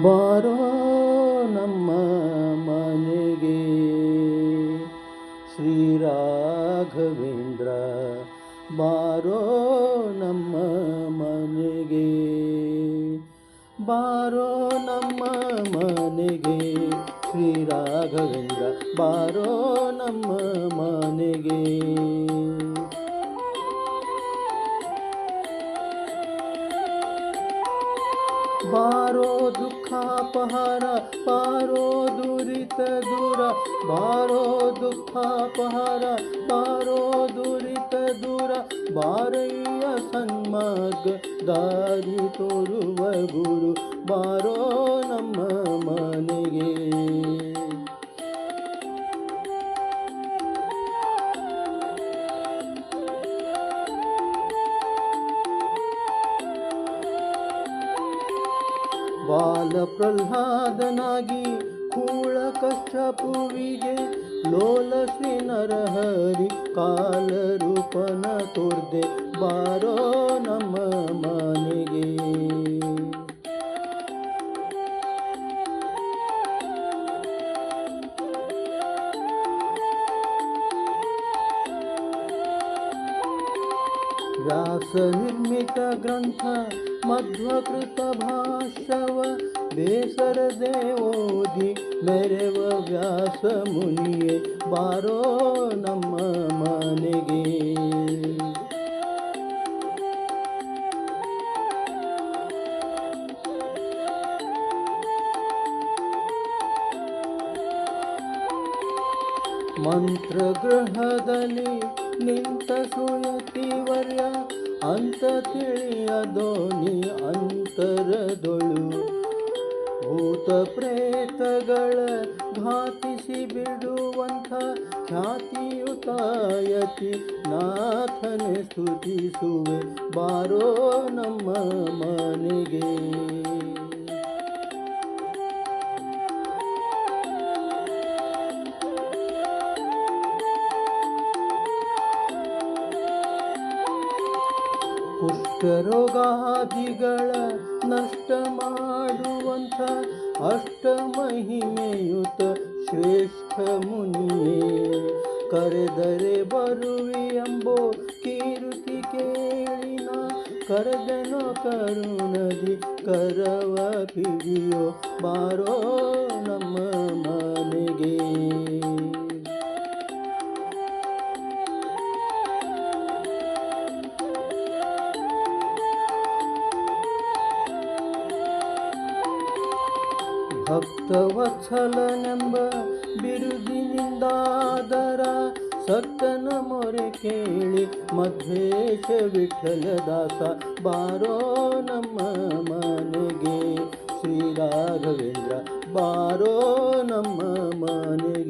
ಬಾರೋ ನಮ್ಮ ಮನೆಗೆ ಶ್ರೀ ರಾಘವೇಂದ್ರ, ಬಾರೋ ನಮ್ಮ ಮನೆಗೆ, ಬಾರೋ ನಮ್ಮ ಮನೆಗೆ ಶ್ರೀ ರಾಘವೇಂದ್ರ, ಬಾರೋ ನಮ್ಮ ಮನೆಗೆ. ಬಾರೋ ದುಃಖಾಪಹಾರ, ಬಾರೋ ದುರಿತ ದೂರ, ಬಾರೋ ದುಃಖಾಪಹಾರ, ಬಾರೋ ದುರಿತ ದೂರ, ಬಾರಯ್ಯ ಸನ್ಮಾರ್ಗ ದಾರಿ ತೋರುವ ಗುರು, ಬಾರೋ ನಮ್ಮ ಮನೆಗೆ. ಬಾಲ ಪ್ರಹ್ಲಾದನಾಗಿ ಕೂಳ ಕಶ್ಯಪುವಿಗೆ ಲೋಲ ಶ್ರೀ ನರಹರಿ ಕಾಲ ರೂಪನ ತೋರ್ದೆ, ಬಾರೋ ನಮ್ಮ ಮನೆಗೆ. ವ್ಯಾಸ ನಿರ್ಮಿತ ಗ್ರಂಥ ಮಧ್ವಕೃತ ಭಾಷ್ಯವ ಬೇಸರದೆ ಓದಿ ಮೆರೆವ ವ್ಯಾಸ ಮುನಿಯೇ, ಬಾರೋ ನಮ್ಮ ಮನೆಗೆ. ಮಂತ್ರಗೃಹದಲ್ಲಿ ನಿಂತ ಸುಯತಿವರ್ಯ ಅಂತ ತಿಳಿಯದೋ ನೀ ಅಂತರದೊಳು, ಭೂತ ಪ್ರೇತಗಳ ಘಾತಿಸಿ ಬಿಡುವಂಥ ಖ್ಯಾತಿಯುತಾಯತಿ ನಾಥನೆ ಸ್ತುತಿಸುವೆ, ಬಾರೋ ನಮ್ಮ ಮನೆಗೆ. ಕುಷ್ಠರೋಗಾದಿಗಳ ನಷ್ಟ ಮಾಡುವಂಥ ಅಷ್ಟಮಹಿಮೆಯುತ ಶ್ರೇಷ್ಠ ಮುನಿಯೇ, ಕರೆದರೆ ಬರುವಿ ಎಂಬೋ ಕೀರ್ತಿ ಕೇಳಿನ ಕರೆದನೋ ಕರುಣದಿ ಕರವ ಪಿಡಿಯೋ, ಬಾರೋ ನಮ್ಮ ಮನೆಗೆ. ಭಕ್ತವತ್ಸಲನೆಂಬ ಬಿರುದಿನಿಂದಾದರ ಸತ್ತನ ಮೊರೆ ಕೇಳಿ ಮಧ್ವೇಶ ವಿಠಲದಾಸ, ಬಾರೋ ನಮ್ಮ ಮನೆಗೆ ಶ್ರೀ ರಾಘವೇಂದ್ರ, ಬಾರೋ ನಮ್ಮ ಮನೆಗೆ.